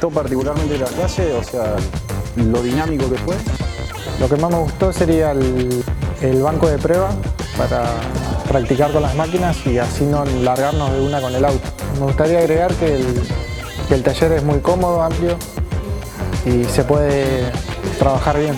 gustó particularmente de la clase? O sea, lo dinámico que fue. Lo que más me gustó sería el banco de prueba para practicar con las máquinas y así no largarnos de una con el auto. Me gustaría agregar que el taller es muy cómodo, amplio y se puede trabajar bien.